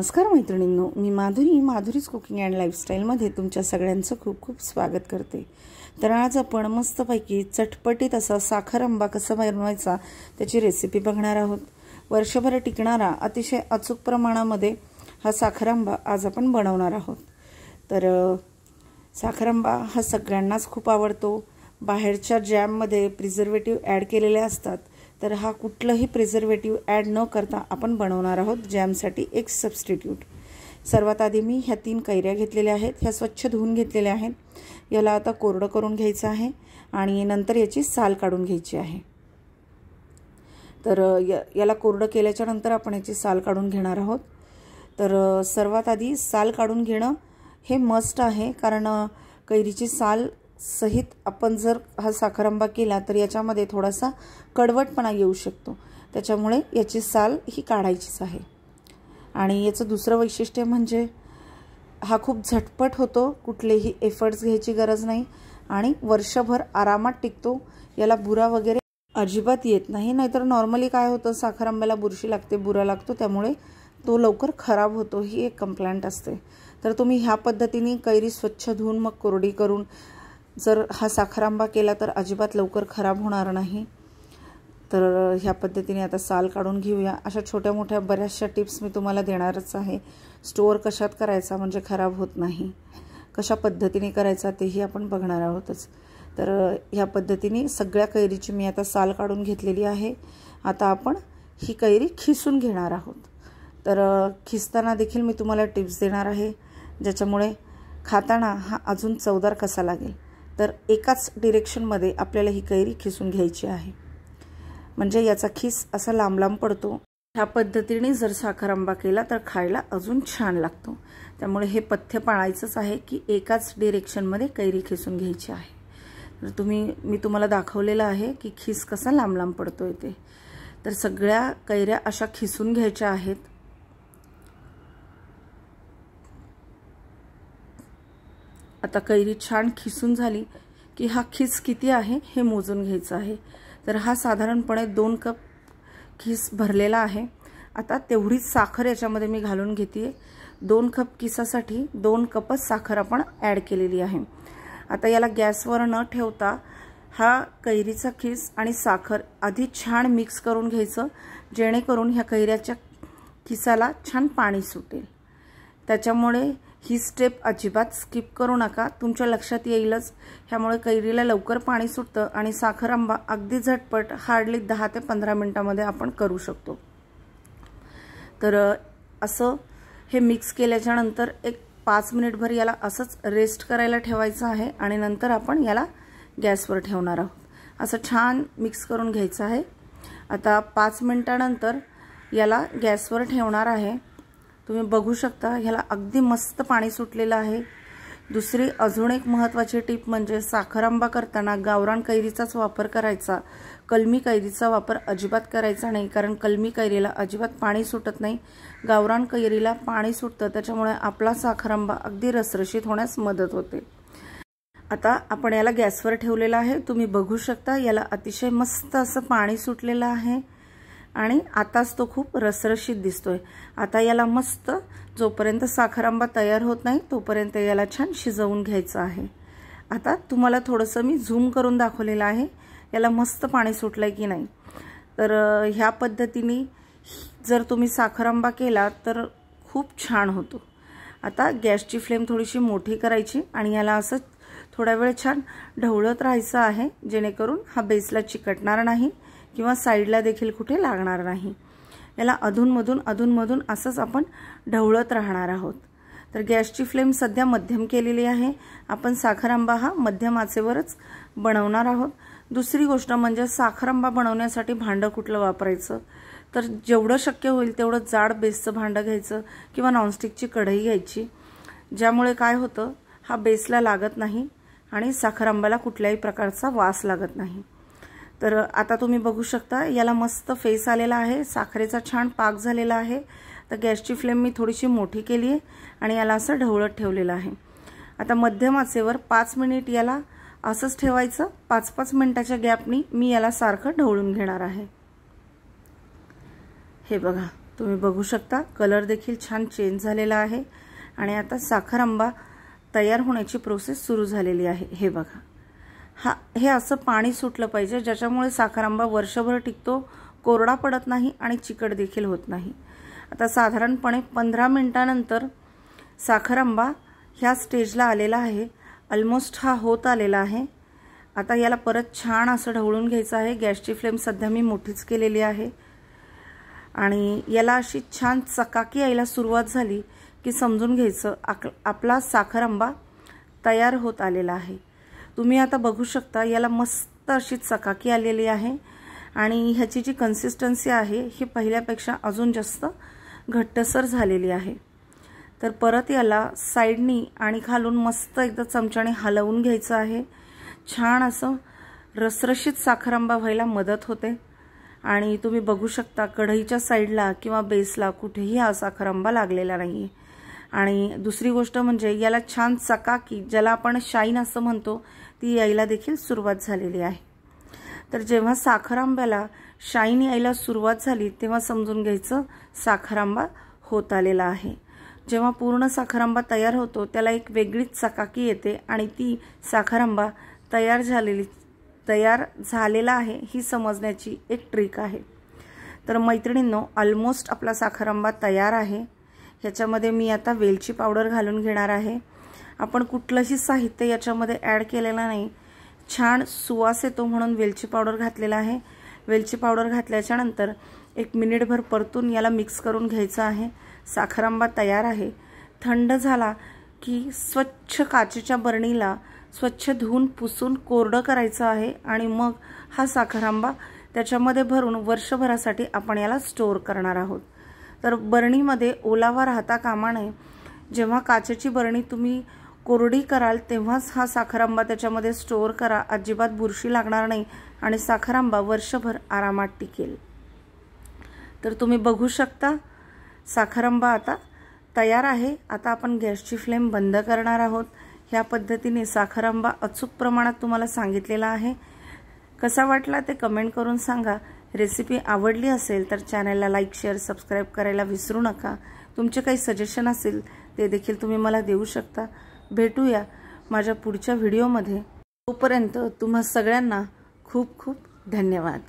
नमस्कार मैत्रिणींनो, मी Madhuri's cooking and लाईफस्टाईलमध्ये तुमच्या सगळ्यांचं खूप खूप स्वागत करते। तर आज आपण मस्तपैकी चटपटीत असा साखर आंबा कसा बनवायचा त्याची रेसिपी बघणार आहोत। वर्षभर टिकणारा अतिशय अचूक प्रमाणामध्ये हा साखर आंबा आज आपण बनवणार आहोत। तर साखर आंबा हा सगळ्यांनाच खूप आवडतो। बाहेरच्या जॅममध्ये प्रिझर्वेटिव्ह ॲड केलेले असतात, तर हा कुठलाही प्रिझर्वेटिव्ह ॲड न करता आपण बनवणार आहोत जॅमसाठी एक सबस्टिट्यूट। सर्वात आधी मी ह्या 3 कैऱ्या घेतलेल्या आहेत, ह्या स्वच्छ धुवून घेतलेल्या आहेत। याला आता कोरडं करून घ्यायचं आहे आणि नंतर याची साल काढून घ्यायची आहे। तर याला कोरडं केल्याच्या नंतर आपण याची साल काढून घेणार आहोत। तर सर्वात आधी साल काढून घेणं हे मस्ट आहे, कारण कैरीची साल सहित आपण जर हा साखर आंबा केला तर याच्यामध्ये थोडासा कडवटपणा येऊ शकतो, त्याच्यामुळे याची साल ही काढायचीच आहे। आणि याचं दुसरं वैशिष्ट्य म्हणजे हा खूप झटपट होतो, कुठलेही एफर्ट्स घ्यायची गरज नाही आणि वर्षभर आरामात टिकतो। याला बुरा वगैरे अजिबात येत नाही। नाहीतर नॉर्मली काय होतं, साखर आंब्याला बुरशी लागते, बुरा लागतो, त्यामुळे तो लवकर खराब होतो, ही एक कंप्लेंट असते। तर तुम्ही ह्या पद्धतीने कैरी स्वच्छ धुवून मग कोरडी करून जर हा साखर आंबा केला तर अजिबात लवकर खराब होणार नाही। तर ह्या पद्धतीने आता साल काढून घेऊया। अशा छोट्या मोठ्या बऱ्याचशा टिप्स मी तुम्हाला देणारच आहे। स्टोअर कशात करायचा म्हणजे खराब होत नाही, कशा पद्धतीने करायचा तेही आपण बघणार आहोतच। तर ह्या पद्धतीने सगळ्या कैरीची मी आता साल काढून घेतलेली आहे। आता आपण ही कैरी खिसून घेणार आहोत। तर खिसताना देखील मी तुम्हाला टिप्स देणार आहे, ज्याच्यामुळे खाताना हा अजून चवदार कसा लागेल। तर एकाच डिरेक्शनमध्ये आपल्याला ही कैरी खिसून घ्यायची आहे, म्हणजे याचा खिस असा लांब लांब पडतो। ह्या पद्धतीने जर साखर आंबा केला तर खायला अजून छान लागतो। त्यामुळे हे पथ्य पाळायचंच आहे की एकाच डिरेक्शनमध्ये कैरी खिसून घ्यायची आहे। तर मी तुम्हाला दाखवलेलं आहे की खिस कसा लांब लांब पडतोय ते। तर सगळ्या कैऱ्या अशा खिसून घ्यायच्या आहेत। आता कैरी छान खिसून झाली की हा खिस किती आहे हे मोजून घ्यायचं आहे। तर हा साधारणपणे 2 कप खिस भरलेला आहे। आता तेवढीच साखर याच्यामध्ये मी घालून घेते। 2 कप खिसासाठी 2 कपच साखर आपण ॲड केलेली आहे। आता याला गॅसवर न ठेवता हा कैरीचा खिस आणि साखर आधी छान मिक्स करून घ्यायचं, जेणेकरून ह्या कैऱ्याच्या खिसाला छान पाणी सुटेल। त्याच्यामुळे ही स्टेप अजिबात स्किप करू नका, तुमच्या लक्षात येईलच। ह्यामुळे कैरीला लवकर पाणी सुटतं आणि साखर आंबा अगदी झटपट हार्डली 10 ते 15 मिनिटांमध्ये आपण करू शकतो। तर असं हे मिक्स केल्याच्या नंतर एक 5 मिनिटभर याला असंच रेस्ट करायला ठेवायचं आहे आणि नंतर आपण याला गॅसवर ठेवणार आहोत। असं छान मिक्स करून घ्यायचं आहे। आता 5 मिनिटानंतर याला गॅसवर ठेवणार आहे। तुम्ही बघू शकता ह्याला अगदी मस्त पाणी सुटलेलं आहे। दुसरी अजून एक महत्त्वाची टिप म्हणजे साखर आंबा करताना गावरान कैरीचाच वापर करायचा, कलमी कैरीचा वापर अजिबात करायचा नाही, कारण कलमी कैरीला अजिबात पाणी सुटत नाही, गावरान कैरीला पाणी सुटतं। त्याच्यामुळे आपला साखर आंबा अगदी रसरशीत होण्यास मदत होते। आता आपण याला गॅसवर ठेवलेला आहे। तुम्ही बघू शकता याला अतिशय मस्त असं पाणी सुटलेलं आहे आणि आताच तो खूप रसरशीत दिसतोय। आता याला मस्त जोपर्यंत साखर आंबा तयार होत नाही तोपर्यंत याला छान शिजवून घ्यायचं आहे। आता तुम्हाला थोडंसं मी झूम करून दाखवलेलं आहे याला मस्त पाणी सुटलंय की नाही। तर ह्या पद्धतीने जर तुम्ही साखर आंबा केला तर खूप छान होतो। आता गॅसची फ्लेम थोडीशी मोठी करायची आणि याला असं थोडा वेळ छान ढवळत राहायचं आहे, जेणेकरून हा बेसला चिकटणार नाही किंवा साईडला देखील कुठे लागणार नाही। याला अधूनमधून असंच आपण ढवळत राहणार आहोत। तर गॅसची फ्लेम सध्या मध्यम केलेली आहे। आपण साखर आंबा हा मध्यम आचेवरच बनवणार आहोत। दुसरी गोष्ट म्हणजे साखर आंबा बनवण्यासाठी भांडं कुठलं वापरायचं, तर जेवढं शक्य होईल तेवढं जाड बेसचं भांडं घ्यायचं किंवा नॉनस्टिकची कढई घ्यायची, ज्यामुळे काय होतं हा बेसला लागत नाही आणि साखर आंब्याला कुठल्याही प्रकारचा वास लागत नाही। तर आता तुम्ही बघू शकता याला मस्त फेस आलेला आहे, साखरेचा छान पाक झालेला आहे। तर गॅसची फ्लेम मी थोडीशी मोठी केली आहे आणि याला असं ढवळत ठेवलेलं आहे। आता मध्यम आचेवर 5 मिनिट याला असंच ठेवायचं। 5-5 मिनिटाच्या गॅपनी मी याला सारखं ढवळून घेणार आहे। हे बघा, तुम्ही बघू शकता कलर देखील छान चेंज झालेला आहे आणि आता साखर आंबा तयार होण्याची प्रोसेस सुरू झालेली आहे। हे बघा, हे असं पाणी सुटलं पाहिजे ज्याच्यामुळे साखर आंबा वर्षभर टिकतो, कोरडा पडत नाही आणि चिकट देखील होत नाही। आता साधारणपणे 15 मिनिटांनंतर साखर आंबा ह्या स्टेजला आलेला आहे। ऑलमोस्ट हा होत आलेला आहे। आता याला परत छान असं ढवळून घ्यायचं आहे। गॅसची फ्लेम सध्या मी मोठीच केलेली आहे आणि याला अशी छान चकाकी यायला सुरुवात झाली की समजून घ्यायचं आपला साखर आंबा तयार होत आलेला आहे। तुम्ही आता बघू शकता याला मस्त अशी चकाकी आलेली आहे आणि ह्याची जी कन्सिस्टन्सी आहे ही पहिल्यापेक्षा अजून जास्त घट्टसर झालेली आहे। तर परत याला साइडनी आणि खालून मस्त एकदा चमच्याने हलवून घ्यायचं आहे। छान असं रसरशीत साखर आंबा व्हायला मदत होते आणि तुम्ही बघू शकता कढईच्या साइडला किंवा बेसला कुठेही हा साखर आंबा लागलेला नाहीये। आणि दुसरी गोष्ट म्हणजे याला छान चकाकी, ज्याला आपण शाईन असं म्हणतो, ती यायला देखील सुरुवात झालेली आहे। तर जेव्हा साखर आंब्याला शाईन यायला सुरुवात झाली तेव्हा समजून घ्यायचं साखर आंबा होत आलेला आहे। जेव्हा पूर्ण साखर आंबा तयार होतो त्याला एक वेगळीच चकाकी येते आणि ती साखर आंबा तयार झालेला आहे ही समजण्याची एक ट्रिक आहे। तर मैत्रिणींनो, ऑलमोस्ट आपला साखर आंबा तयार आहे। ह्याच्यामध्ये मी आता वेलची पावडर घालून घेणार आहे। आपण कुठलंही साहित्य याच्यामध्ये ॲड केलेलं नाही, छान सुवास येतो म्हणून वेलची पावडर घातलेला आहे। वेलची पावडर घातल्याच्या नंतर 1 मिनिटभर परतून याला मिक्स करून घ्यायचं आहे। साखर आंबा तयार आहे। थंड झाला की स्वच्छ काचेच्या बरणीला स्वच्छ धुवून पुसून कोरडं करायचं आहे आणि मग हा साखर आंबा त्याच्यामध्ये भरून वर्षभरासाठी आपण याला स्टोअर करणार आहोत। तर बरणीमध्ये ओलावा राहता कामा नये। जेव्हा काचेची बरणी तुम्ही कोरडी कराल तेव्हाच हा साखर आंबा त्याच्यामध्ये स्टोअर करा, अजिबात बुरशी लागणार नाही आणि साखर आंबा वर्षभर आरामात टिकेल। तर तुम्ही बघू शकता साखर आंबा आता तयार आहे। आता आपण गॅसची फ्लेम बंद करणार आहोत। ह्या पद्धतीने साखर आंबा अचूक प्रमाणात तुम्हाला सांगितलेला आहे। कसा वाटला ते कमेंट करून सांगा। रेसिपी आवडली असेल तर चॅनलला लाईक, शेअर, सबस्क्राईब करायला विसरू नका। तुमचे काही सजेशन असेल ते देखील तुम्ही मला देऊ शकता। भेटूया माझ्या पुढच्या व्हिडिओमध्ये। तोपर्यंत तुम्हा सगळ्यांना खूप खूप धन्यवाद।